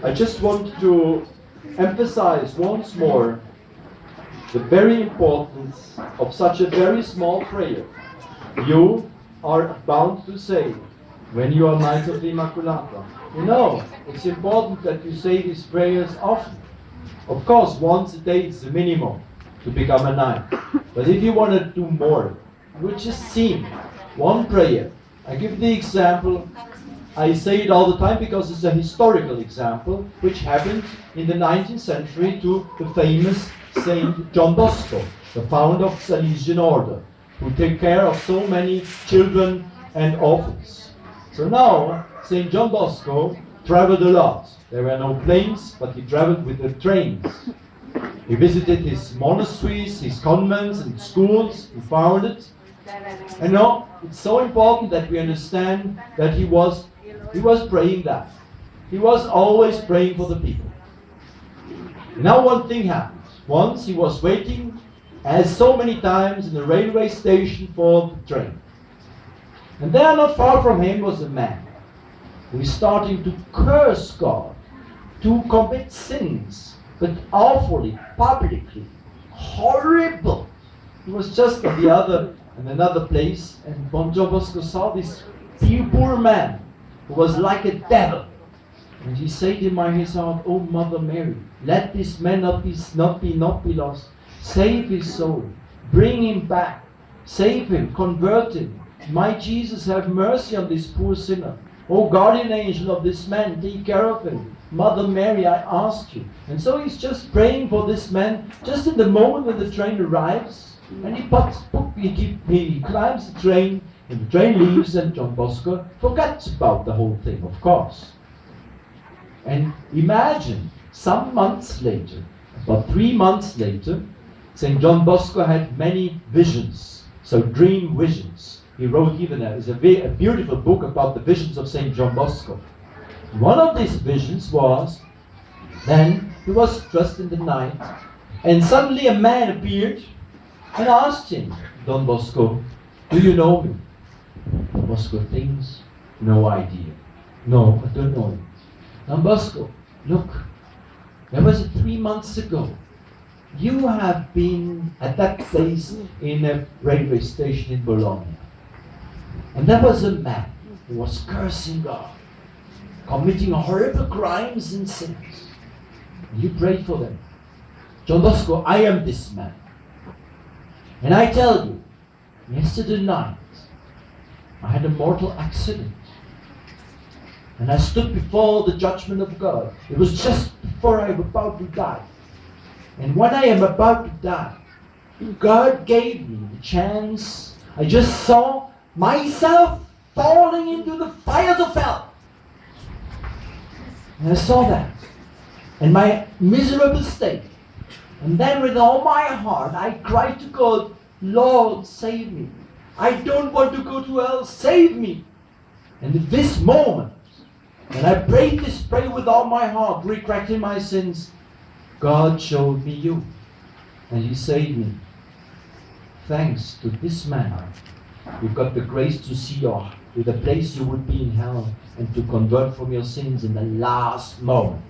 I just want to emphasize once more the very importance of such a very small prayer. You are bound to say, when you are Knights of the Immaculata, you know, it's important that you say these prayers often. Of course, once a day is the minimum to become a knight. But if you want to do more, you just see one prayer. I give the example, I say it all the time because it's a historical example, which happened in the 19th century to the famous Saint John Bosco, the founder of the Salesian order, who took care of so many children and orphans. So now, Saint John Bosco traveled a lot. There were no planes, but he traveled with the trains. He visited his monasteries, his convents and schools, he founded. And now, it's so important that we understand that he was praying that. He was always praying for the people. Now one thing happened. Once he was waiting, as so many times, in the railway station for the train. And there, not far from him, was a man who is starting to curse God, to commit sins, but awfully, publicly, horrible. He was just in another place, and John Bosco saw this poor man who was like a devil. And he said in his heart, "Oh Mother Mary, let this man not be lost. Save his soul. Bring him back. Save him. Convert him. My Jesus, have mercy on this poor sinner. Oh guardian angel of this man, take care of him. Mother Mary, I ask you." And so he's just praying for this man, just in the moment when the train arrives, and he climbs the train, and the train leaves, and John Bosco forgets about the whole thing, of course. And imagine, some months later, about 3 months later, St. John Bosco had many visions, so dream visions. He wrote even a beautiful book about the visions of St. John Bosco. One of these visions was, then he was just in the night, and suddenly a man appeared and asked him, "Don Bosco, do you know me?" Don Bosco thinks, "No idea. No, I don't know him." "Don Bosco, look, there was 3 months ago. You have been at that place in a railway station in Bologna. And there was a man who was cursing God, committing horrible crimes and sins. You prayed for them. John Bosco, I am this man. And I tell you, yesterday night, I had a mortal accident. And I stood before the judgment of God. It was just before I was about to die. And when I am about to die, God gave me the chance. I just saw myself falling into the fires of hell. And I saw that. And my miserable state. And then with all my heart, I cried to God, "Lord, save me. I don't want to go to hell. Save me." And at this moment, when I prayed this prayer with all my heart, regretting my sins, God showed me you. And He saved me. Thanks to this man, you've got the grace to see the place you would be in hell and to convert from your sins in the last moment.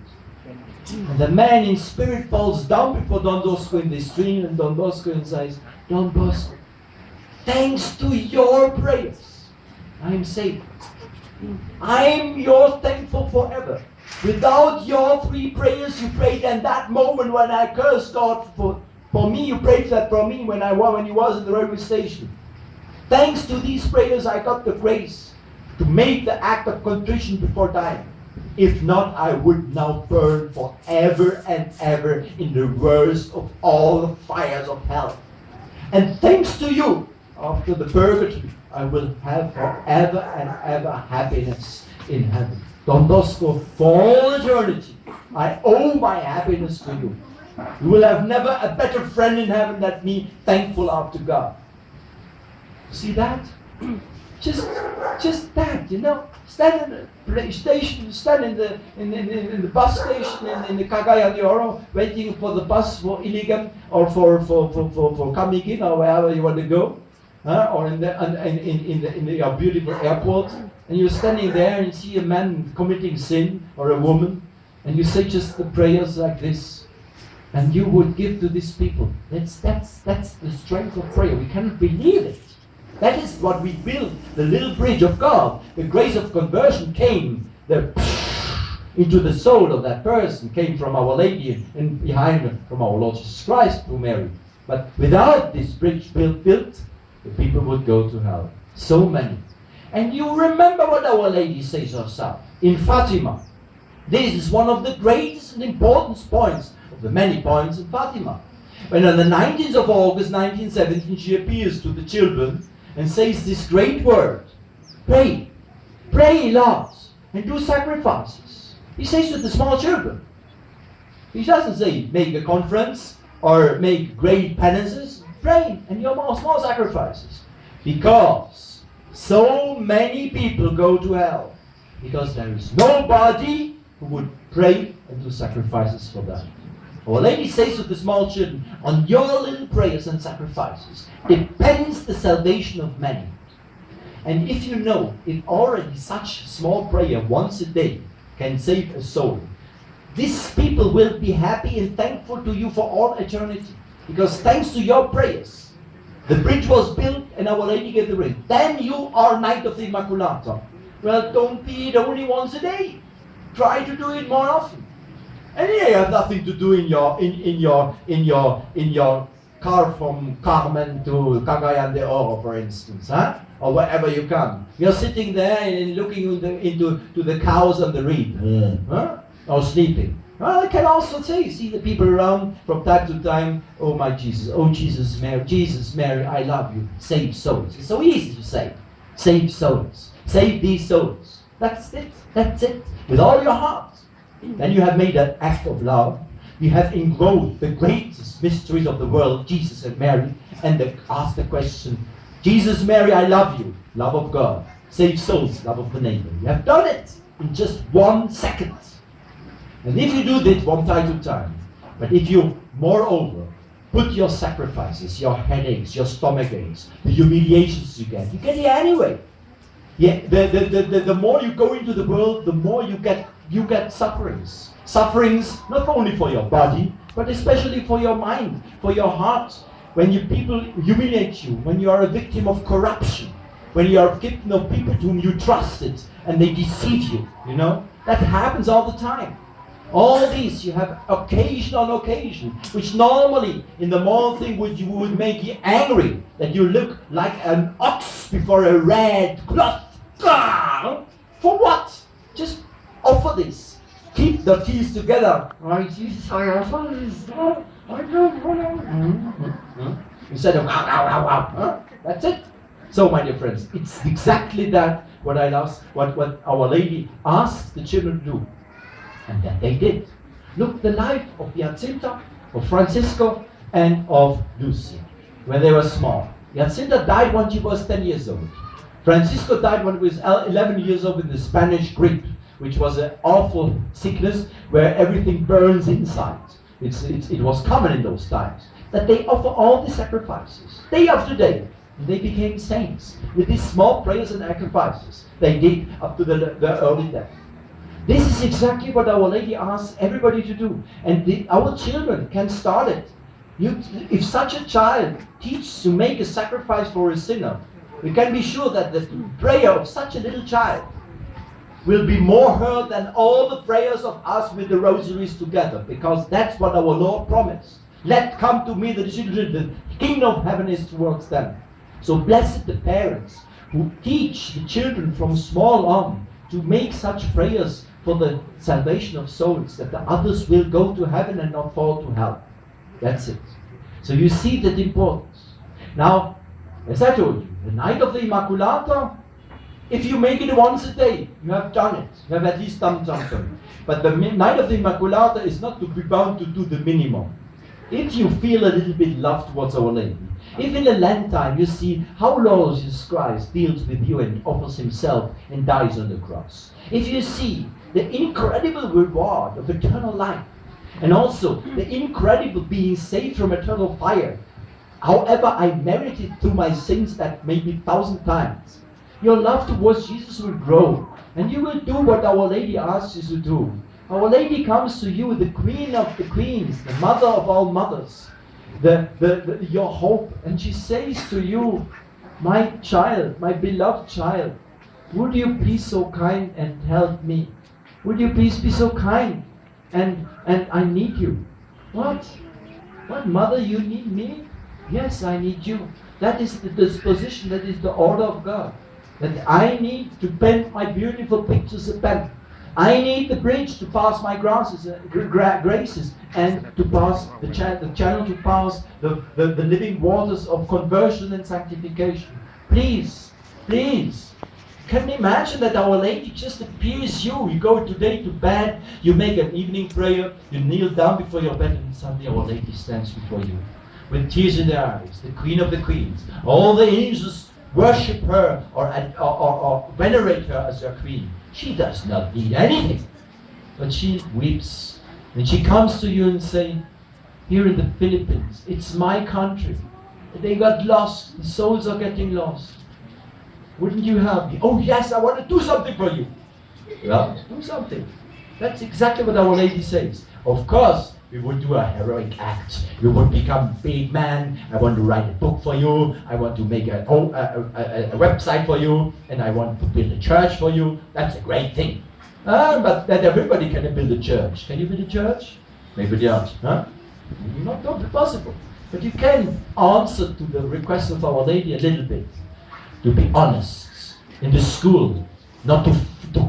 And the man in spirit falls down before Don Bosco in the stream, and Don Bosco says, "Don Bosco, thanks to your prayers, I am saved. I am yours thankful forever. Without your 3 prayers you prayed, and that moment when I cursed God for me, you prayed that for me when you was in the railway station. Thanks to these prayers I got the grace to make the act of contrition before dying. If not, I would now burn forever and ever in the worst of all the fires of hell. And thanks to you, after the purgatory, I will have forever and ever happiness in heaven. Don Bosco, for all eternity, I owe my happiness to you. You will have never a better friend in heaven than me, thankful after God." See that? Just that, stand in the station, stand in the bus station in the Cagayan, waiting for the bus for Iligan or for coming in or wherever you want to go, or in the beautiful airport, and you're standing there and you see a man committing sin or a woman, and you say just the prayers like this, and you would give to these people. That's the strength of prayer. We cannot believe it. That is what we built, the little bridge of God. The grace of conversion came into the soul of that person, came from Our Lady and behind from our Lord Jesus Christ through Mary. But without this bridge built, the people would go to hell. So many. And you remember what Our Lady says herself in Fatima. This is one of the greatest and important points of the many points in Fatima. When on the 19th of August 1917 she appears to the children and says this great word, pray, pray, loves, and do sacrifices. He says to the small children. He doesn't say make a conference or make great penances. Pray and your small sacrifices. Because so many people go to hell. Because there is nobody who would pray and do sacrifices for them. Our Lady says to the small children, on your little prayers and sacrifices depends the salvation of many. And if you know, if already such small prayer once a day can save a soul, these people will be happy and thankful to you for all eternity. Because thanks to your prayers, the bridge was built and Our Lady gave the ring. Then you are Knight of the Immaculata. Well, don't be it only once a day. Try to do it more often. And you have nothing to do in your car from Carmen to Cagayan de Oro, for instance, huh? Or wherever you come. You're sitting there and looking into the cows on the reap, huh? Or sleeping. Well, I can also see the people around from time to time. Oh my Jesus, oh Jesus, Mary, I love you. Save souls. It's so easy to say. Save souls. Save these souls. That's it. That's it. With all your heart. Then you have made an act of love. You have enrolled the greatest mysteries of the world, Jesus and Mary, and ask the question, Jesus, Mary, I love you. Love of God. Save souls. Love of the neighbor. You have done it in just 1 second. And if you do this from time to time, but if you, moreover, put your sacrifices, your headaches, your stomach aches, the humiliations you get it anyway. Yeah, the more you go into the world, the more you get sufferings. Sufferings not only for your body, but especially for your mind, for your heart. When people humiliate you, when you are a victim of corruption, when you are a victim of people whom you trusted and they deceive you, that happens all the time. All these you have occasion on occasion, which normally in the moral thing would make you angry, that you look like an ox before a red cloth. For what? Just offer this. Keep the teeth together. Instead of that's it. So, my dear friends, it's exactly that what Our Lady asked the children to do. And that they did. Look, the life of Jacinta, of Francisco, and of Lucia, when they were small. Jacinta died when she was 10 years old. Francisco died when he was 11 years old in the Spanish grippe, which was an awful sickness where everything burns inside. It was common in those times. That they offer all the sacrifices, day after day. And they became saints with these small prayers and sacrifices they did up to the early death. This is exactly what Our Lady asks everybody to do. And our children can start it. If such a child teaches to make a sacrifice for a sinner, we can be sure that the prayer of such a little child will be more heard than all the prayers of us with the rosaries together. Because that's what our Lord promised. Let come to me the children, the kingdom of heaven is towards them. So blessed the parents who teach the children from small on to make such prayers for the salvation of souls, that the others will go to heaven and not fall to hell. That's it. So you see that importance. Now, as I told you, the night of the Immaculata, if you make it once a day, you have done it. You have at least done something. But the night of the Immaculata is not to be bound to do the minimum. If you feel a little bit love towards Our Lady, if in the Lent time you see how Lord Jesus Christ deals with you and offers himself and dies on the cross, if you see the incredible reward of eternal life, and also the incredible being saved from eternal fire, however I merited through my sins that maybe 1,000 times, your love towards Jesus will grow. And you will do what Our Lady asks you to do. Our Lady comes to you, the Queen of the Queens, the Mother of all mothers, your hope. And she says to you, my child, my beloved child, would you be so kind and help me? Would you please be so kind? And I need you. What? What, mother, you need me? Yes, I need you. That is the disposition, that is the order of God. That I need to paint my beautiful pictures of pen. I need the bridge to pass my graces and to pass the channel to pass the living waters of conversion and sanctification. Please, please. Can you imagine that Our Lady just appears you? You go today to bed, you make an evening prayer, you kneel down before your bed, and suddenly Our Lady stands before you with tears in their eyes, the Queen of the Queens. All the angels worship her or venerate her as their Queen. She does not need anything, but she weeps. And she comes to you and says, here in the Philippines, it's my country. They got lost, the souls are getting lost. Wouldn't you help me? Oh yes, I want to do something for you. Well, do something. That's exactly what Our Lady says. Of course, we would do a heroic act. You would become a big man. I want to write a book for you. I want to make a website for you. And I want to build a church for you. That's a great thing. But that everybody can build a church. Can you build a church? Maybe not. Huh? Not possible. But you can answer to the request of Our Lady a little bit. To be honest in the school, not to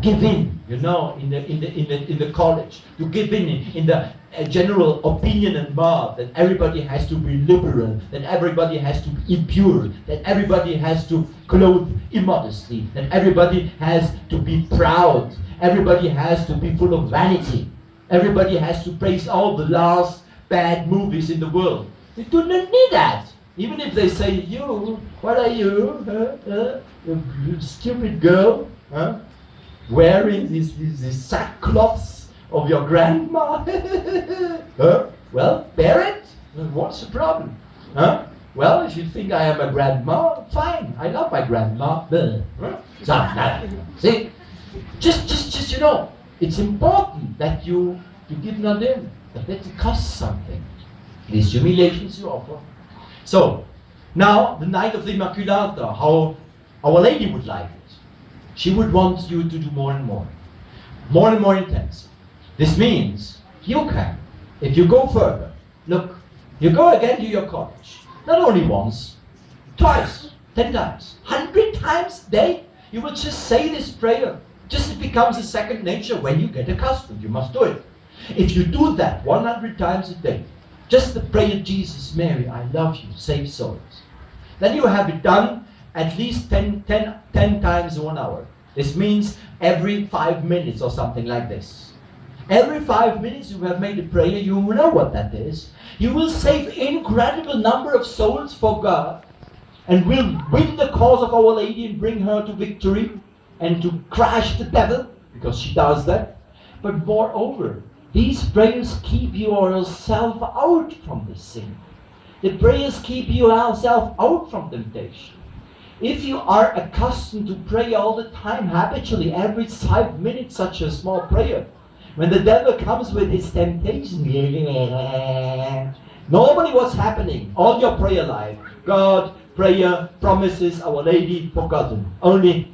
give in, in the college, to give in the general opinion and mob that everybody has to be liberal, that everybody has to be impure, that everybody has to clothe immodestly, that everybody has to be proud, everybody has to be full of vanity, everybody has to praise all the last bad movies in the world. We do not need that. Even if they say, you, what are you, you stupid girl, wearing these sackcloths of your grandma? Well, bear it. What's the problem? Well, if you think I am a grandma, fine. I love my grandma. See, just it's important that you give not in, that it costs something. These humiliations you offer. So, now, the night of the Immaculata, how Our Lady would like it. She would want you to do more and more intense. This means you can, if you go further, look, you go again to your college, not only once, twice, 10 times, 100 times a day, you will just say this prayer. Just it becomes a second nature when you get accustomed. You must do it. If you do that 100 times a day, just the prayer, Jesus, Mary, I love you, save souls. Then you have it done at least 10 times in 1 hour. This means every 5 minutes or something like this. Every 5 minutes you have made a prayer, you will know what that is. You will save incredible number of souls for God and will win the cause of Our Lady and bring her to victory and to crush the devil, because she does that. But moreover, these prayers keep yourself out from the sin. The prayers keep yourself out from temptation. If you are accustomed to pray all the time, habitually, every 5 minutes, such a small prayer, when the devil comes with his temptation, normally what's happening? All your prayer life, God, prayer, promises, Our Lady, forgotten. Only,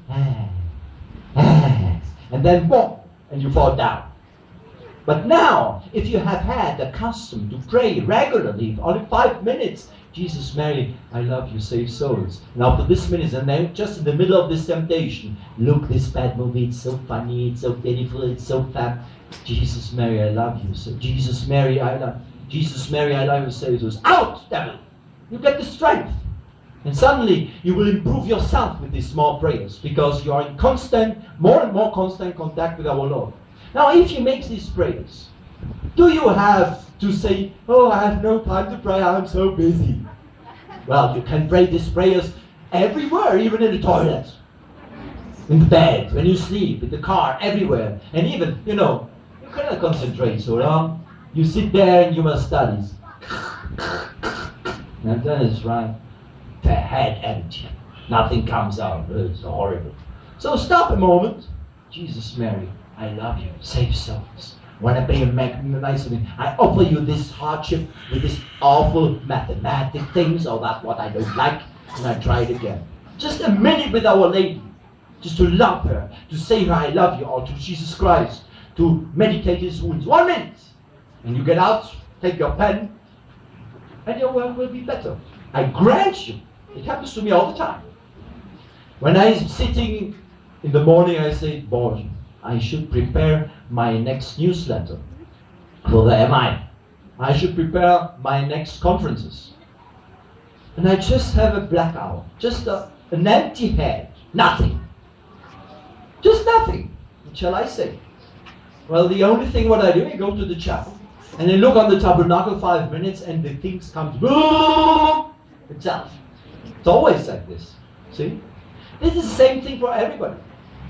and then boom, and you fall down. But now, if you have had the custom to pray regularly, only 5 minutes, Jesus, Mary, I love you, save souls. And after this minute, and then just in the middle of this temptation, look, this bad movie, it's so funny, it's so beautiful, it's so fab. Jesus, Mary, I love you. So, Jesus, Mary, I love you. Jesus, Mary, I love you, save souls. Out, devil! You get the strength. And suddenly, you will improve yourself with these small prayers, because you are in more and more constant contact with our Lord. Now, if you make these prayers, do you have to say, oh, I have no time to pray, I'm so busy? Well, you can pray these prayers everywhere, even in the toilet, in the bed, when you sleep, in the car, everywhere. And even, you cannot concentrate so long. You sit there and you must study. And that is right. The head empty. Nothing comes out. It's horrible. So stop a moment. Jesus, Mary, I love you. Save souls. Want to be a nice thing? I offer you this hardship with this awful mathematic things, or that what I don't like, and I try it again. Just a minute with Our Lady. Just to love her, to say her I love you, or to Jesus Christ, to meditate his wounds. 1 minute. And you get out, take your pen, and your work will be better. I grant you. It happens to me all the time. When I'm sitting in the morning, I say, boy, I should prepare my next newsletter. Well, there am I. I should prepare my next conferences. And I just have a blackout, just an empty head, nothing. Just nothing. What shall I say? Well, the only thing what I do, I go to the chapel, and I look on the tabernacle 5 minutes, and the things come itself. It's always like this. See? This is the same thing for everybody.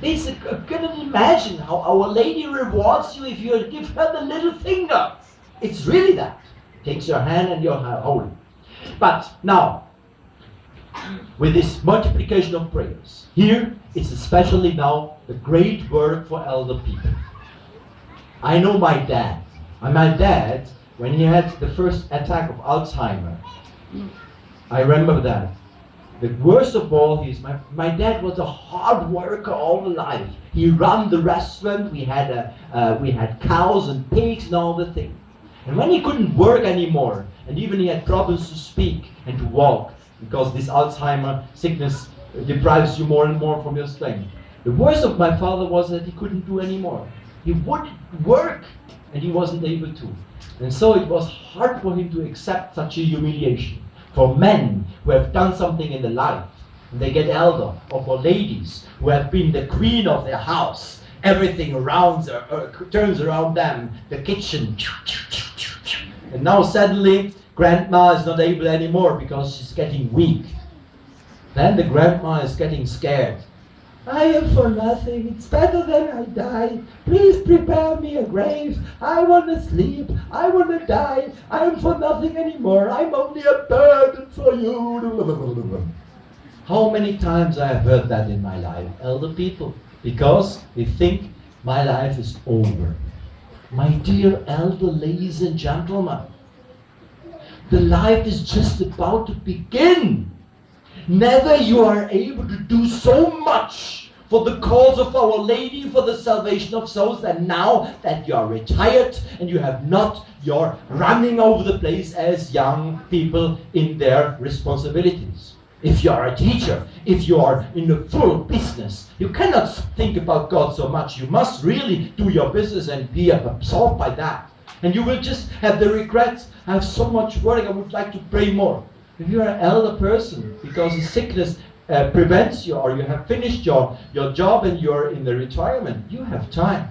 This, can you imagine how Our Lady rewards you if you give her the little finger? It's really that. Takes your hand and you're holy. But now, with this multiplication of prayers, here it's especially now the great work for elder people. I know my dad. My dad, when he had the first attack of Alzheimer, I remember that. The worst of all is my dad was a hard worker all the life. He ran the restaurant. We had cows and pigs and all the things. And when he couldn't work anymore, and even he had problems to speak and to walk, because this Alzheimer sickness deprives you more and more from your strength. The worst of my father was that he couldn't do anymore. He would work, and he wasn't able to. And so it was hard for him to accept such a humiliation. For men who have done something in their life, and they get elder, or for ladies who have been the queen of their house, everything around turns around them, the kitchen. And now suddenly, grandma is not able anymore because she's getting weak. Then the grandma is getting scared. I am for nothing. It's better than I die. Please prepare me a grave. I want to sleep. I want to die. I am for nothing anymore. I'm only a burden for you. How many times I have heard that in my life, elder people, because they think my life is over. My dear elder ladies and gentlemen, the life is just about to begin. Never you are able to do so much for the cause of Our Lady, for the salvation of souls, and now that you are retired and you have not, you're running over the place as young people in their responsibilities. If you are a teacher, if you are in the full business, you cannot think about God so much. You must really do your business and be absorbed by that. And you will just have the regrets, I have so much work, I would like to pray more. If you're an elder person, because the sickness prevents you, or you have finished your job and you're in the retirement, you have time.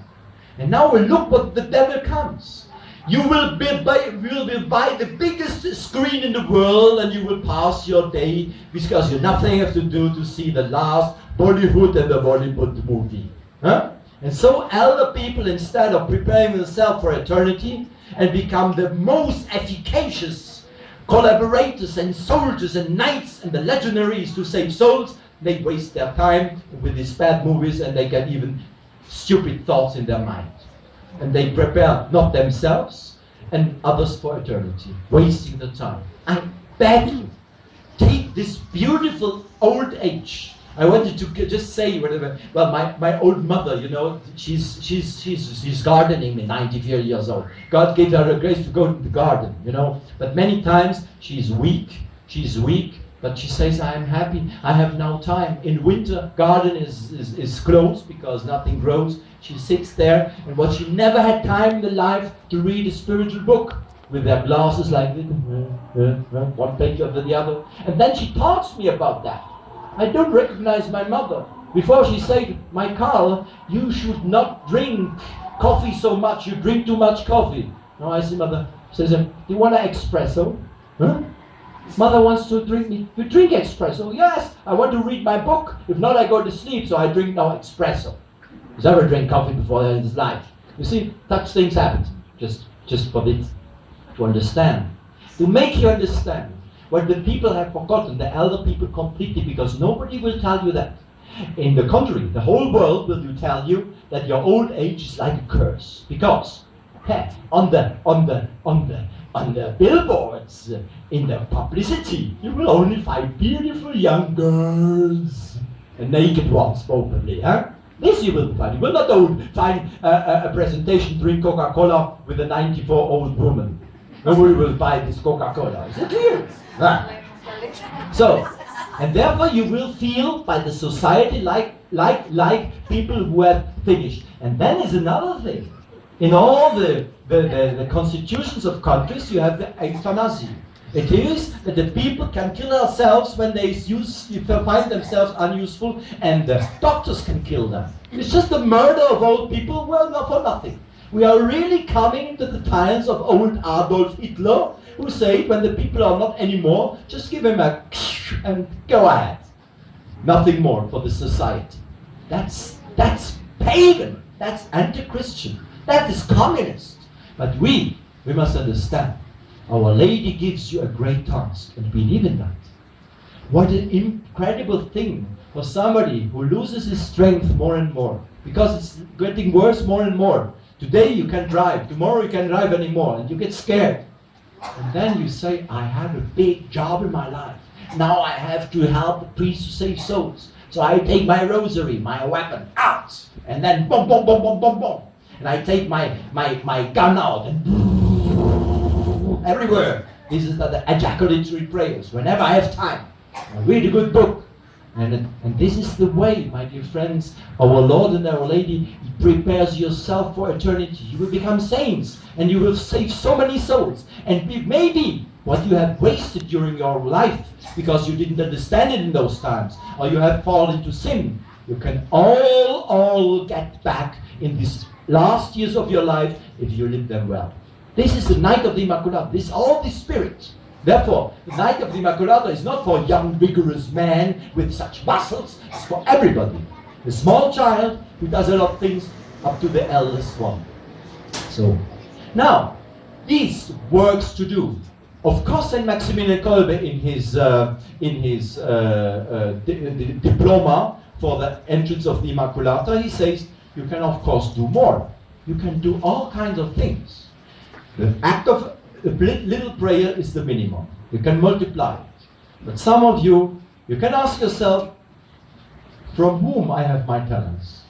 And now look what the devil comes. You will buy the biggest screen in the world, and you will pass your day because you have nothing have to do to see the last Bollywood and the Bollywood movie. Huh? And so elder people, instead of preparing themselves for eternity and become the most efficacious collaborators and soldiers and knights and the legionaries to save souls, they waste their time with these bad movies, and they get even stupid thoughts in their mind. And they prepare not themselves and others for eternity, wasting the time. I beg you, take this beautiful old age. I wanted to just say whatever. Well, my old mother, you know, she's gardening at 94 years old. God gave her a grace to go to the garden, you know. But many times she's weak. But she says, I am happy. I have now time. In winter, garden is closed because nothing grows. She sits there, and what she never had time in life to read a spiritual book with their glasses like this, one page after the other. And then she talks to me about that. I don't recognize my mother. Before she said, my Karl, you should not drink coffee so much. You drink too much coffee. No, I see mother. Says, do you want an espresso? Huh? Mother wants to drink me. You drink espresso? Yes, I want to read my book. If not, I go to sleep, so I drink now espresso. He's never drank coffee before in his life. You see, such things happen. Just for this to understand. To make you understand what the people have forgotten, the elder people completely, because nobody will tell you that. In the contrary, the whole world will tell you that your old age is like a curse, because on the billboards, in the publicity, you will only find beautiful young girls and naked ones, probably. This you will find. You will not find a presentation drink Coca-Cola with a 94-old woman. Nobody will buy this Coca-Cola. Is it clear? So, and therefore you will feel by the society like people who have finished. And then is another thing. In all the constitutions of countries, you have the euthanasia. It is that the people can kill themselves when they find themselves unuseful, and the doctors can kill them. It's just the murder of old people, well, not for nothing. We are really coming to the times of old Adolf Hitler, who said when the people are not anymore, just give him a and go ahead. Nothing more for the society. That's pagan. That's anti-Christian. That is communist. But we must understand. Our Lady gives you a great task, and believe in that. What an incredible thing for somebody who loses his strength more and more, because it's getting worse more and more. Today you can drive, tomorrow you can't drive anymore, and you get scared. And then you say, I have a big job in my life. Now I have to help the priest to save souls. So I take my rosary, my weapon, out, and then boom, boom, boom, boom, boom, boom. And I take my gun out, and everywhere. This is the ejaculatory prayers. Whenever I have time, I read a good book. And this is the way, my dear friends, our Lord and our Lady prepares yourself for eternity. You will become saints, and you will save so many souls. And maybe what you have wasted during your life, because you didn't understand it in those times, or you have fallen into sin, you can all get back in these last years of your life if you live them well. This is the night of the Immaculata. This is all the spirit. Therefore, the night of the Immaculata is not for young, vigorous men with such muscles. It's for everybody. The small child who does a lot of things up to the eldest one. So, now, these works to do. Of course, Saint Maximilian Kolbe in his diploma for the entrance of the Immaculata, he says, you can of course do more. You can do all kinds of things. The act of a little prayer is the minimum. You can multiply it. But some of you can ask yourself, from whom I have my talents?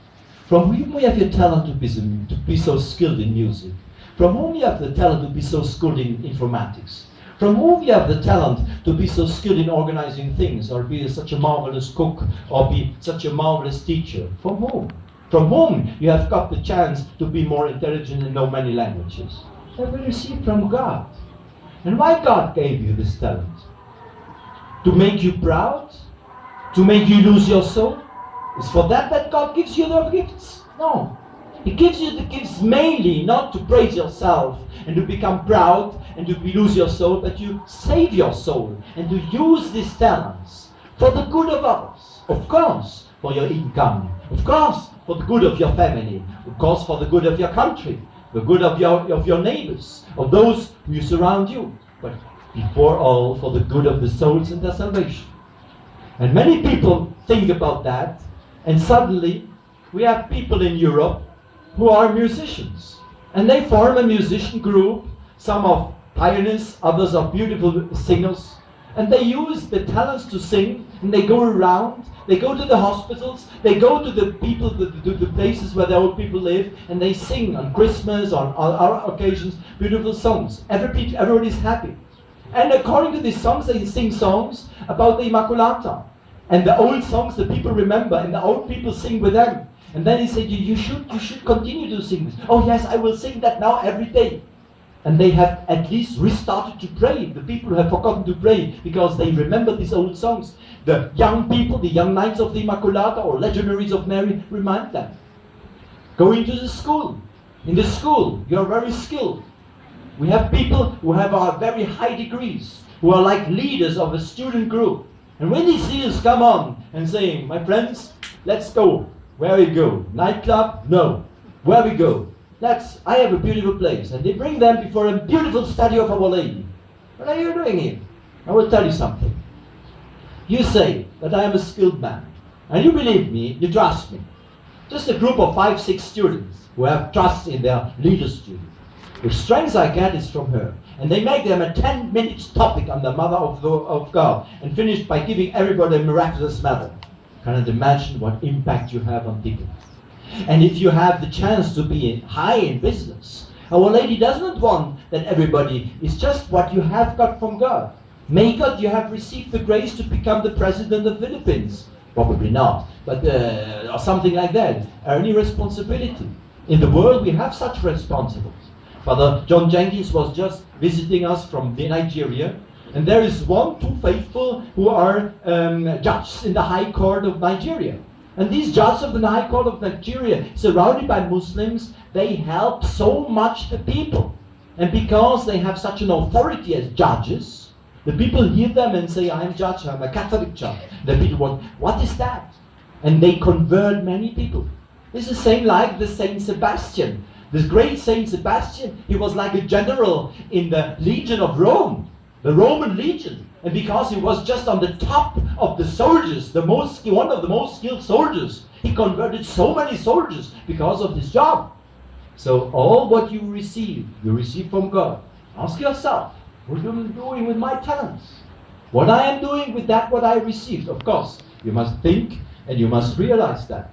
From whom you have your talent to be so skilled in music? From whom you have the talent to be so skilled in informatics? From whom you have the talent to be so skilled in organizing things, or be such a marvelous cook, or be such a marvelous teacher? From whom? From whom you have got the chance to be more intelligent and know many languages? That will receive from God. And why God gave you this talent? To make you proud? To make you lose your soul? Is for that God gives you the gifts? No. He gives you the gifts mainly not to praise yourself and to become proud and to lose your soul, but you save your soul and to use these talents for the good of others. Of course, for your income. Of course, for the good of your family. Of course, for the good of your country. The good of your neighbors, of those who surround you, but before all for the good of the souls and their salvation. And many people think about that, and suddenly we have people in Europe who are musicians, and they form a musician group. Some are pianists, others are beautiful singers, and they use the talents to sing, and they go around. They go to the hospitals, they go to the people, to the places where the old people live, and they sing on Christmas, on our occasions, beautiful songs. Everybody's happy. And according to these songs, they sing songs about the Immaculata. And the old songs the people remember, and the old people sing with them. And then he said, you should continue to sing this. Oh yes, I will sing that now every day. And they have at least restarted to pray. The people have forgotten to pray because they remember these old songs. The young people, the young knights of the Immaculata or legionaries of Mary, remind them. Go into the school. In the school, you are very skilled. We have people who have very high degrees, who are like leaders of a student group. And when they see us come on and saying, my friends, let's go. Where we go? Nightclub? No. Where we go? I have a beautiful place. And they bring them before a beautiful statue of Our Lady. What are you doing here? I will tell you something. You say that I am a skilled man. And you believe me, you trust me. Just a group of 5, 6 students who have trust in their leader student. The strength I get is from her. And they make them a 10-minute topic on the Mother of God and finish by giving everybody a miraculous medal. Cannot imagine what impact you have on people. And if you have the chance to be high in business, Our Lady does not want that everybody is just what you have got from God. May God you have received the grace to become the president of the Philippines. Probably not, but or something like that. Any responsibility. In the world we have such responsibilities. Father John Jenkins was just visiting us from Nigeria, and there is 2 faithful who are judges in the High Court of Nigeria. And these judges of the High Court of Nigeria, surrounded by Muslims, they help so much the people. And because they have such an authority as judges, the people hear them and say, I'm judge, I'm a Catholic judge. The people want, what is that? And they convert many people. It's the same like the Saint Sebastian. This great Saint Sebastian, he was like a general in the Legion of Rome, the Roman Legion. And because he was just on the top of the soldiers, one of the most skilled soldiers, he converted so many soldiers because of this job. So all what you receive from God. Ask yourself, what am I doing with my talents? What I am doing with that what I received? Of course, you must think and you must realize that.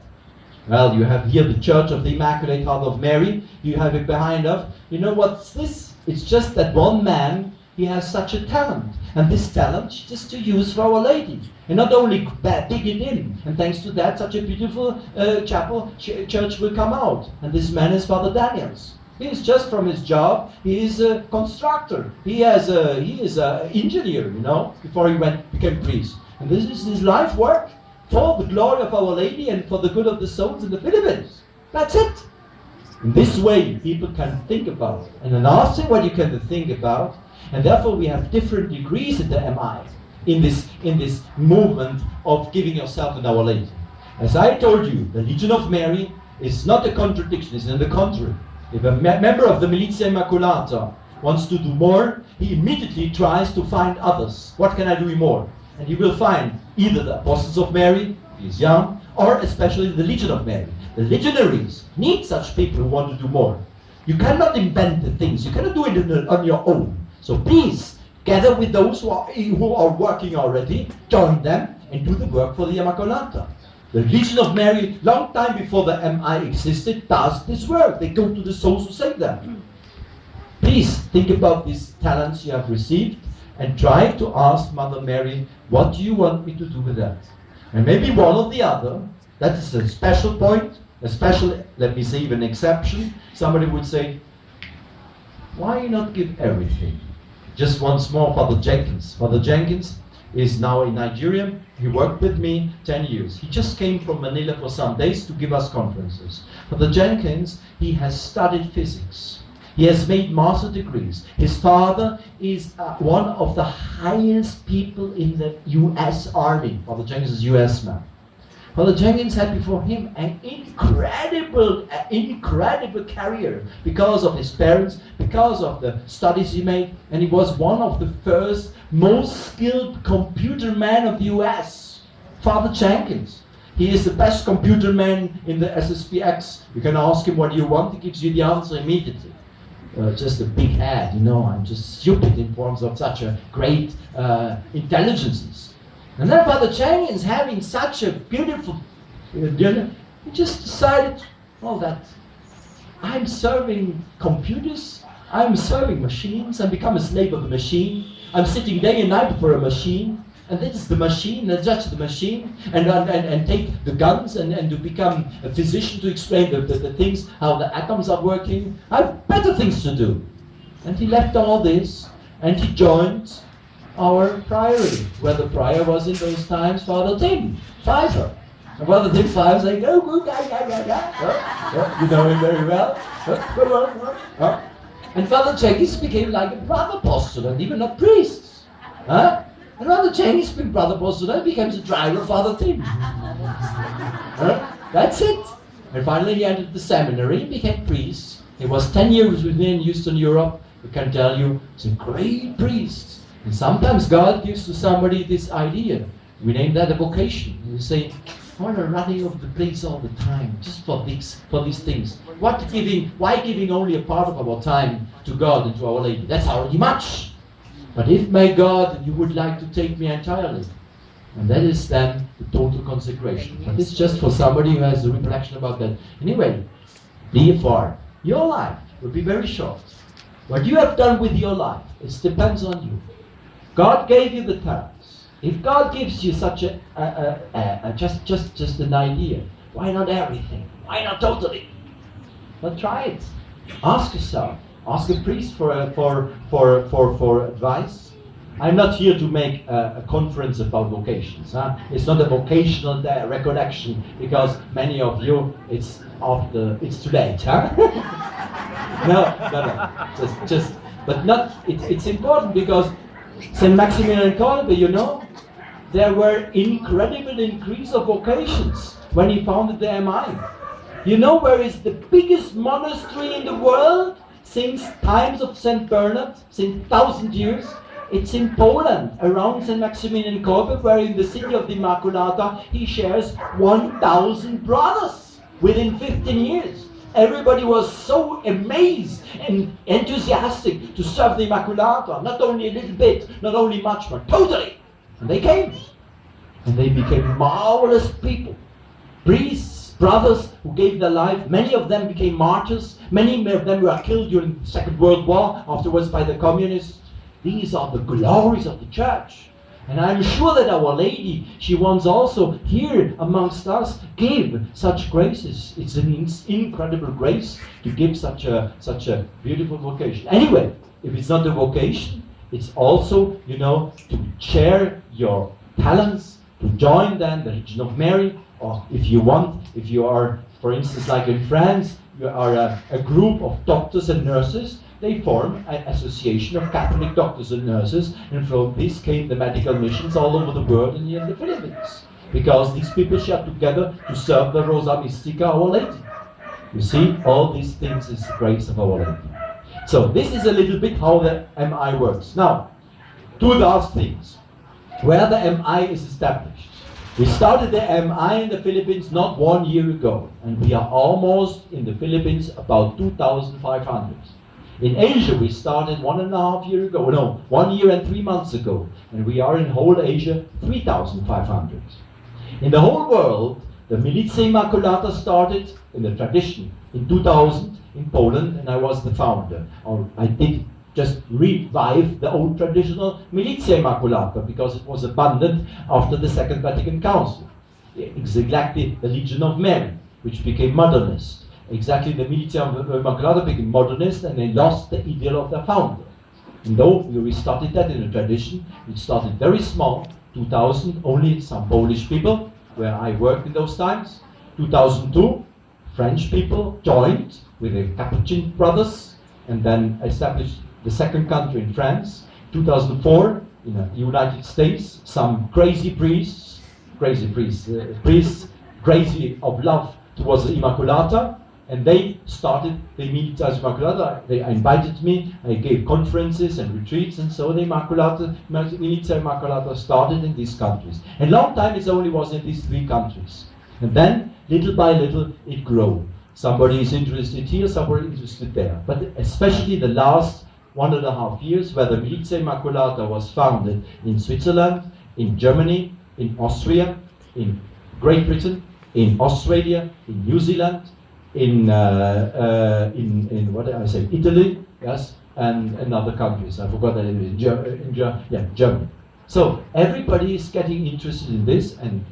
Well, you have here the Church of the Immaculate Heart of Mary. You have it behind us. You know what's this? It's just that one man, he has such a talent. And this talent is just to use for Our Lady. And not only dig it in. And thanks to that, such a beautiful church will come out. And this man is Father Daniels. He is just from his job, he is a constructor. He is an engineer, you know, before he became priest. And this is his life work for the glory of Our Lady and for the good of the souls in the Philippines. That's it. In this way, people can think about it. And another thing what you can think about, and therefore we have different degrees in the MI, in this movement of giving yourself in Our Lady. As I told you, the Legion of Mary is not a contradiction, it's in the contrary. If a member of the Militia Immaculatae wants to do more, he immediately tries to find others. What can I do more? And he will find either the Apostles of Mary, he is young, or especially the Legion of Mary. The legionaries need such people who want to do more. You cannot invent the things, you cannot do it on your own. So please, gather with those who are working already, join them, and do the work for the Immaculata. The Legion of Mary, long time before the MI existed, does this work. They go to the souls to save them. Please think about these talents you have received and try to ask Mother Mary, what do you want me to do with that? And maybe one or the other, that is a special point, a special, let me say, even exception. Somebody would say, why not give everything? Just once more, Father Jenkins. Father Jenkins is now in Nigeria. He worked with me 10 years. He just came from Manila for some days to give us conferences. Father Jenkins, he has studied physics. He has made master degrees. His father is one of the highest people in the US Army. Father Jenkins is a US man. Father Jenkins had before him an incredible career because of his parents, because of the studies he made, and he was one of the first most skilled computer man of the US. Father Jenkins. He is the best computer man in the SSPX. You can ask him what you want, he gives you the answer immediately. Just a big head, you know, I'm just stupid in forms of such a great intelligences. And then Father Jenkins, having such a beautiful dinner, he just decided, well, that I'm serving computers, I'm serving machines, I become a slave of the machine, I'm sitting day and night for a machine, and this is the machine, and judge the machine, and take the guns, and to become a physician to explain the things, how the atoms are working. I have better things to do. And he left all this, and he joined our priory, where the prior was in those times Father Tim Pfeiffer. And Father Tim Pfeiffer saying, oh, good guy, you know him very well. And Father Jenkins became like a brother postulant, even not priests. And Father Jenkins became brother postulant, became the driver of Father Tim. That's it. And finally he entered the seminary, became priest. He was 10 years with me in Eastern Europe. I can tell you, he's a great priest. And sometimes God gives to somebody this idea. We name that a vocation. You say, Why are running of the place all the time, just for these things? Why giving only a part of our time to God and to Our Lady? That's already much. But if, my God, you would like to take me entirely, and that is then the total consecration. But it's just for somebody who has a recollection about that. Anyway, therefore, your life will be very short. What you have done with your life, it depends on you. God gave you the talents. If God gives you such just an idea, why not everything? Why not totally? But try it. Ask yourself. Ask a priest for advice. I'm not here to make a conference about vocations. It's not a vocational recollection, because many of you, it's too late. Huh? no. But not. It's important, because Saint Maximilian Kolbe, you know, there were incredible increase of vocations when he founded the MI. You know where is the biggest monastery in the world since times of Saint Bernard, since 1,000 years? It's in Poland, around St. Maximilian Kolbe, where in the city of the Immaculata he shares 1,000 brothers within 15 years. Everybody was so amazed and enthusiastic to serve the Immaculata, not only a little bit, not only much, but totally. And they came. And they became marvelous people. Priests, brothers who gave their life. Many of them became martyrs. Many of them were killed during the Second World War, afterwards by the communists. These are the glories of the church. And I'm sure that Our Lady, she wants also here amongst us give such graces. It's an incredible grace to give such a beautiful vocation. Anyway, if it's not a vocation, it's also, you know, to share your talents, to join then the Legion of Mary, or if you want, if you are, for instance, like in France, you are a group of doctors and nurses. They form an association of Catholic doctors and nurses, and from this came the medical missions all over the world and here in the Philippines. Because these people share together to serve the Rosa Mystica, Our Lady. You see, all these things is the grace of Our Lady. So this is a little bit how the MI works. Now, two last things. Where the MI is established. We started the MI in the Philippines not 1 year ago, and we are almost in the Philippines about 2,500. In Asia, we started 1.5 years ago, no, 1 year and 3 months ago, and we are in whole Asia 3,500. In the whole world, the Militia Immaculata started in the tradition in 2000 in Poland, and I was the founder. I did just revive the old traditional Militia Immaculata because it was abandoned after the Second Vatican Council. It's exactly the Legion of Mary, which became modernist. Exactly, the Militia Immaculata became modernist, and they lost the ideal of their founder. And though we restarted that in a tradition, it started very small, 2000, only some Polish people, where I worked in those times. 2002, French people joined with the Capuchin brothers, and then established the second country in France. 2004, in the United States, some priests crazy of love towards the Immaculata, and they started the Militia Immaculata. They invited me, I gave conferences and retreats, and so the Militia Immaculata started in these countries. And long time it only was in these 3 countries. And then, little by little, it grew. Somebody is interested here, somebody interested there. But especially the last 1.5 years, where the Militia Immaculata was founded in Switzerland, in Germany, in Austria, in Great Britain, in Australia, in New Zealand, in what did I say? Italy, yes, and other countries. I forgot that in Germany. So everybody is getting interested in this, and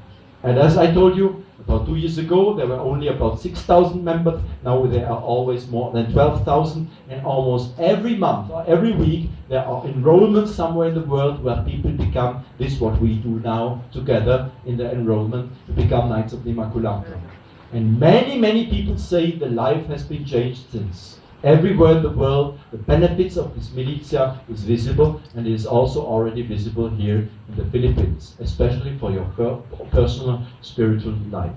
as I told you, about 2 years ago there were only about 6,000 members. Now there are always more than 12,000, and almost every month or every week there are enrollments somewhere in the world where people become this, what we do now together in the enrollment, to become Knights of the Immaculata. And many people say the life has been changed since. Everywhere in the world, the benefits of this militia is visible, and it is also already visible here in the Philippines, especially for your personal spiritual life.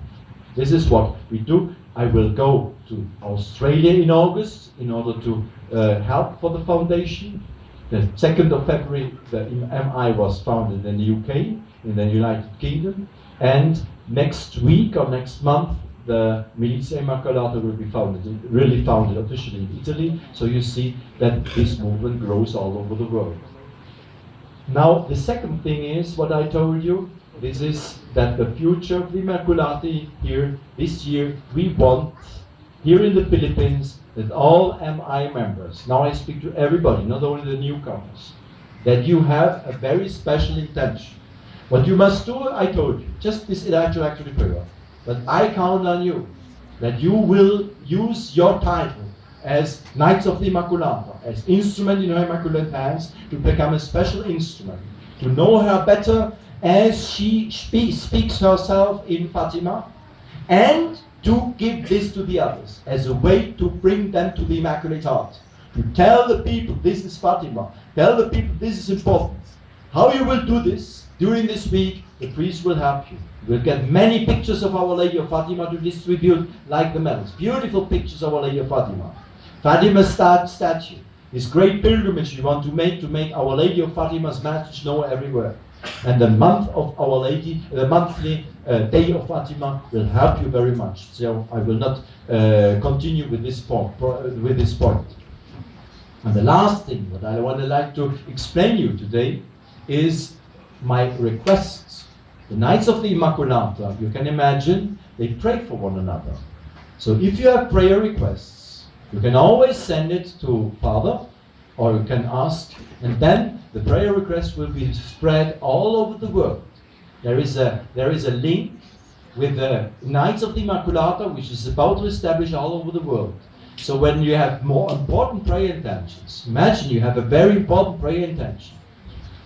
This is what we do. I will go to Australia in August in order to help for the foundation. The 2nd of February, the MI was founded in the UK, in the United Kingdom, and next week or next month, the Militia Immaculatae will be founded officially in Italy. So you see that this movement grows all over the world. Now, the second thing is what I told you. This is that the future of the Immaculatae here, this year, we want, here in the Philippines, that all MI members, now I speak to everybody, not only the newcomers, that you have a very special intention. What you must do, I told you, just this introductory prayer. But I count on you, that you will use your title as Knights of the Immaculata, as instrument in her immaculate hands, to become a special instrument, to know her better as she speaks herself in Fatima, and to give this to the others as a way to bring them to the Immaculate Heart. To tell the people this is Fatima, tell the people this is important. How you will do this during this week, the priest will help you. You will get many pictures of Our Lady of Fatima to distribute like the medals. Beautiful pictures of Our Lady of Fatima. Fatima's statue. This great pilgrimage you want to make Our Lady of Fatima's message known everywhere. And the month of Our Lady, the monthly Day of Fatima will help you very much. So I will not continue with this point. And the last thing that I would like to explain you today is my requests. The Knights of the Immaculata, you can imagine, they pray for one another. So if you have prayer requests, you can always send it to Father, or you can ask, and then the prayer request will be spread all over the world. There is a link with the Knights of the Immaculata, which is about to establish all over the world. So when you have more important prayer intentions, imagine you have a very important prayer intention,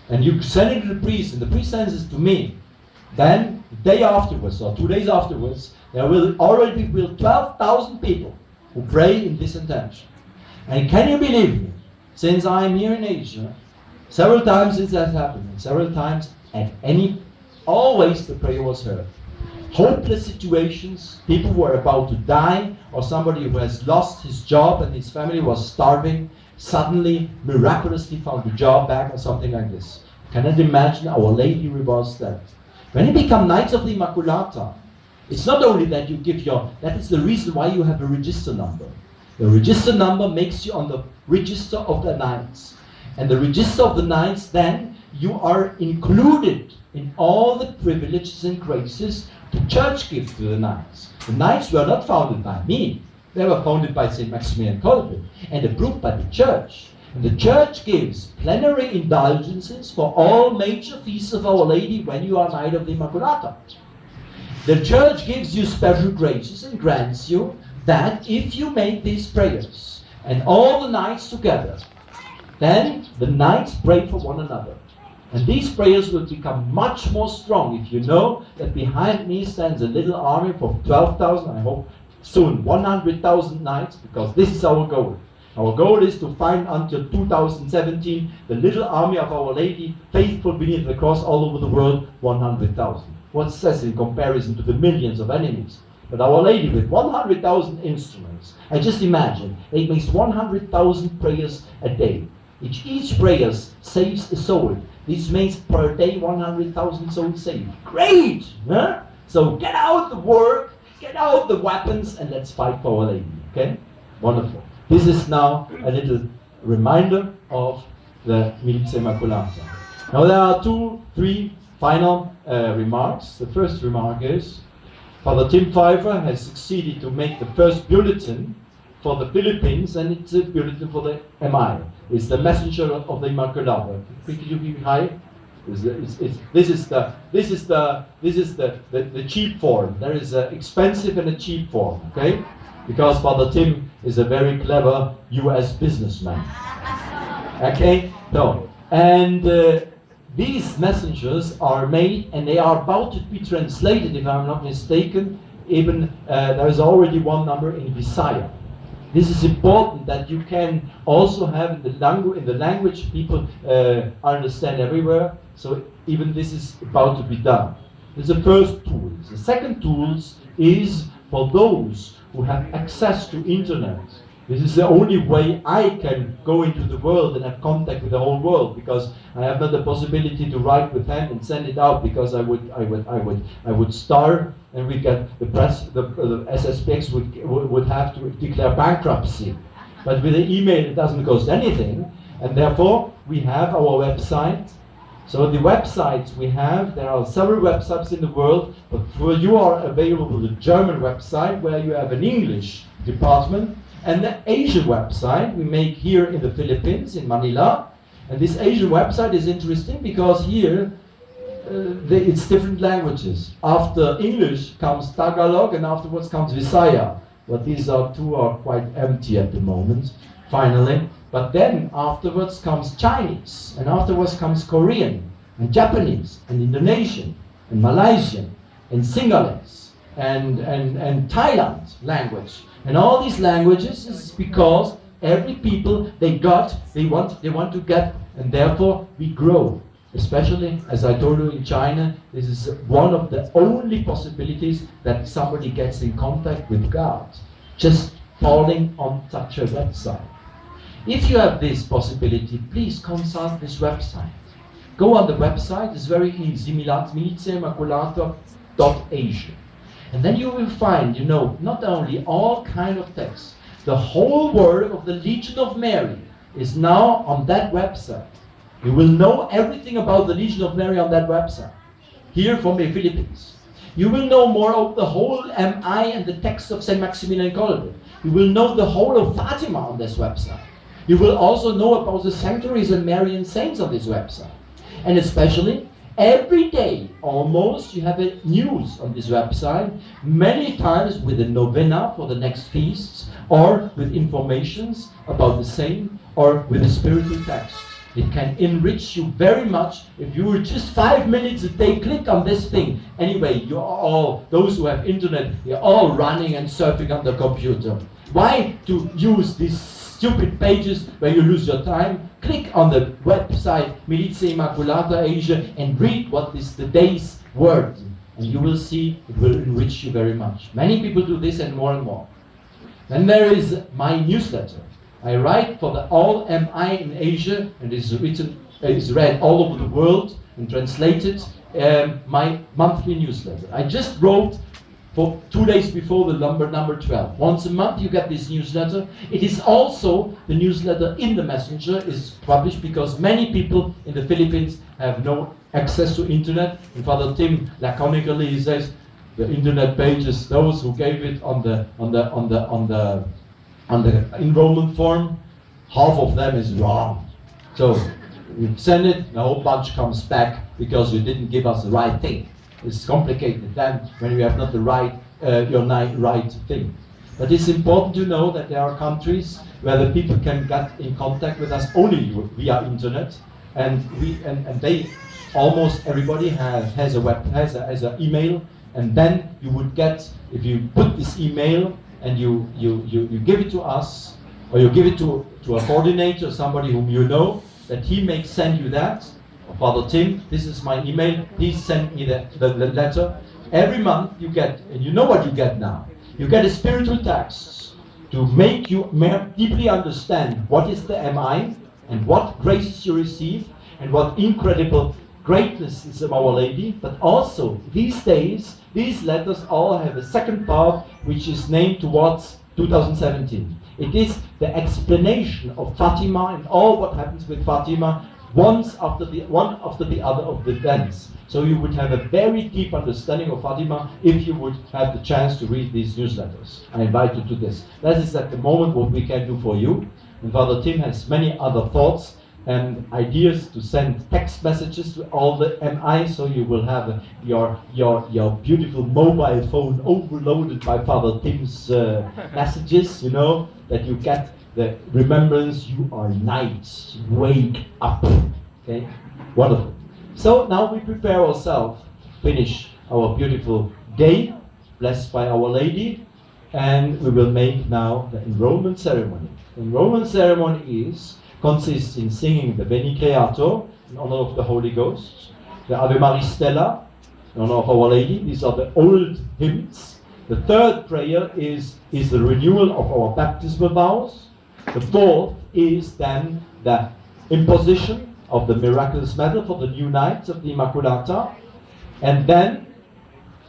and you send it to the priest, and the priest sends it to me, then the day afterwards, or 2 days afterwards, there will already be 12,000 people who pray in this intention. And can you believe me? Since I'm here in Asia, several times this has happened, and several times, always the prayer was heard. Hopeless situations, people who are about to die, or somebody who has lost his job and his family was starving, suddenly, miraculously found a job back or something like this. Cannot imagine Our Lady rewards that. When you become Knights of the Immaculata, it's not only that you give that is the reason why you have a register number. The register number makes you on the register of the Knights. And the register of the Knights, then, you are included in all the privileges and graces the church gives to the Knights. The Knights were not founded by me. They were founded by St. Maximilian Kolbe and approved by the church. And the church gives plenary indulgences for all major feasts of Our Lady when you are Knight of the Immaculata. The church gives you special graces and grants you that if you make these prayers and all the Knights together, then the Knights pray for one another. And these prayers will become much more strong if you know that behind me stands a little army of 12,000, I hope soon 100,000 Knights, because this is our goal. Our goal is to find until 2017 the little army of Our Lady, faithful beneath the cross all over the world, 100,000. What says in comparison to the millions of enemies? But Our Lady with 100,000 instruments, I just imagine, it makes 100,000 prayers a day. Each prayer saves a soul. This means per day 100,000 souls saved. Great! Huh? So get out the work, get out the weapons, and let's fight for Our Lady. Okay? Wonderful. This is now a little reminder of the Militia Immaculata. Now there are 2-3 final remarks. The first remark is, Father Tim Pfeiffer has succeeded to make the first bulletin for the Philippines, and it's a bulletin for the MI. It's the messenger of the Immaculata. Could you be high? This is the cheap form. There is an expensive and a cheap form. Okay, because Father Tim is a very clever U.S. businessman. Okay, no, and these messengers are made, and they are about to be translated, if I'm not mistaken. Even there is already one number in Visaya. This is important that you can also have in the language people understand everywhere. So even this is about to be done. This is the first tool. The second tool is for those who have access to internet. This is the only way I can go into the world and have contact with the whole world, because I have not the possibility to write with hand and send it out, because I would starve, and we get the press, the SSPX would have to declare bankruptcy. But with the email, it doesn't cost anything, and therefore we have our website. So the websites we have, there are several websites in the world, but for you are available the German website, where you have an English department, and the Asian website we make here in the Philippines, in Manila. And this Asian website is interesting because here it's different languages. After English comes Tagalog, and afterwards comes Visaya. But these two are quite empty at the moment, finally. But then afterwards comes Chinese, and afterwards comes Korean, and Japanese, and Indonesian, and Malaysian, and Sinhalese, and Thailand language. And all these languages is because every people they want to get, and therefore we grow. Especially, as I told you, in China, this is one of the only possibilities that somebody gets in contact with God, just falling on such a website. If you have this possibility, please consult this website. Go on the website, it's very easy, Militia Immaculatae.Asia. And then you will find, not only all kind of texts, the whole work of the Legion of Mary is now on that website. You will know everything about the Legion of Mary on that website, here from the Philippines. You will know more of the whole MI and the text of St. Maximilian Kolbe. You will know the whole of Fatima on this website. You will also know about the sanctuaries and Marian saints on this website. And especially, every day, almost, you have a news on this website, many times with a novena for the next feasts, or with informations about the saint, or with a spiritual text. It can enrich you very much if you were just 5 minutes a day, click on this thing. Anyway, you are all, those who have internet, you're all running and surfing on the computer. Why to use these stupid pages where you lose your time? Click on the website Militia Immaculatae Asia and read what is the day's word. And you will see it will enrich you very much. Many people do this and more. Then there is my newsletter. I write for the all MI in Asia, and it's read all over the world and translated, my monthly newsletter. I just wrote for 2 days before the number 12. Once a month you get this newsletter. It is also the newsletter in the messenger is published because many people in the Philippines have no access to internet. And Father Tim laconically he says the internet pages, those who gave it on the enrollment form, half of them is wrong. So you send it, the whole bunch comes back because you didn't give us the right thing. It's complicated then when you have not the right, right thing. But it's important to know that there are countries where the people can get in contact with us only via internet, and they almost everybody has an email, and then you would get, if you put this email and you give it to us, or you give it to a coordinator, somebody whom you know, that he may send you that. Father Tim, this is my email, please send me the letter. Every month you get, and you know what you get now. You get a spiritual text to make you deeply understand what is the MI, and what graces you receive, and what incredible greatness is of Our Lady. But also, these days, these letters all have a second part, which is named towards 2017. It is the explanation of Fatima and all what happens with Fatima, one after the other of the events. So you would have a very deep understanding of Fatima if you would have the chance to read these newsletters. I invite you to this. That is at the moment what we can do for you. And Father Tim has many other thoughts and ideas to send text messages to all the MI, so you will have your beautiful mobile phone overloaded by Father Tim's messages, that you get the remembrance, you are knights, wake up. Okay, wonderful. So now we prepare ourselves to finish our beautiful day, blessed by Our Lady, and we will make now the enrollment ceremony. The enrollment ceremony consists in singing the Veni Creator in honor of the Holy Ghost, the Ave Maria Stella in honor of Our Lady. These are the old hymns. The third prayer is the renewal of our baptismal vows. The fourth is then the imposition of the miraculous medal for the new knights of the Immaculata. And then,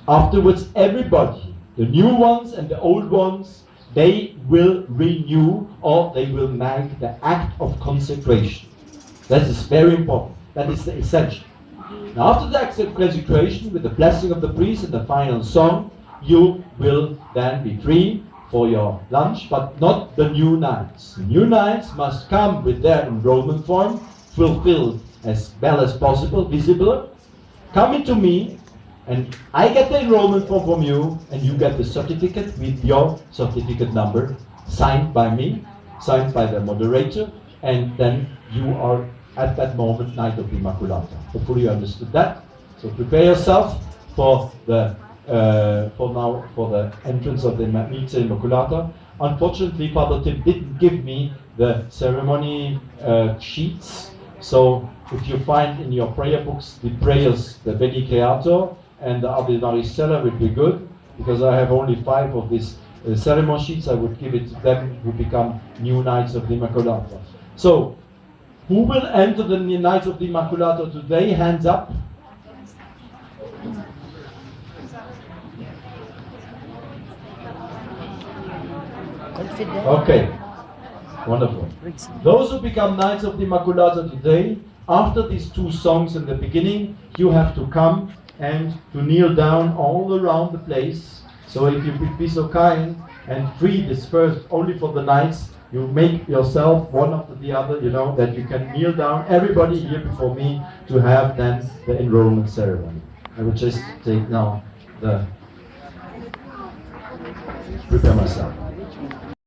afterwards, everybody, the new ones and the old ones, they will renew or they will make the act of consecration. That is very important. That is the essential. Now, after the act of consecration, with the blessing of the priest and the final song, you will then be free for your lunch, but not the new knights. The new knights must come with their enrollment form, fulfilled as well as possible, visible. Come into me, and I get the enrollment form from you, and you get the certificate with your certificate number, signed by me, signed by the moderator, and then you are at that moment Knight of the Immaculata. Hopefully you understood that. So prepare yourself for the entrance of the Militia Immaculata. Unfortunately, Father Tim didn't give me the ceremony sheets. So if you find in your prayer books the prayers, the Beni Creator and the Ave Maricela would be good, because I have only 5 of these ceremony sheets. I would give it to them who become new Knights of the Immaculata. So, who will enter the Knights of the Immaculata today? Hands up. Okay, wonderful. Those who become Knights of the Immaculata today, after these 2 songs in the beginning, you have to come and to kneel down all around the place. So if you would be so kind and free this first only for the Knights, you make yourself one after the other, you know, that you can kneel down, everybody here before me, to have then the enrollment ceremony. I will just take now prepare myself.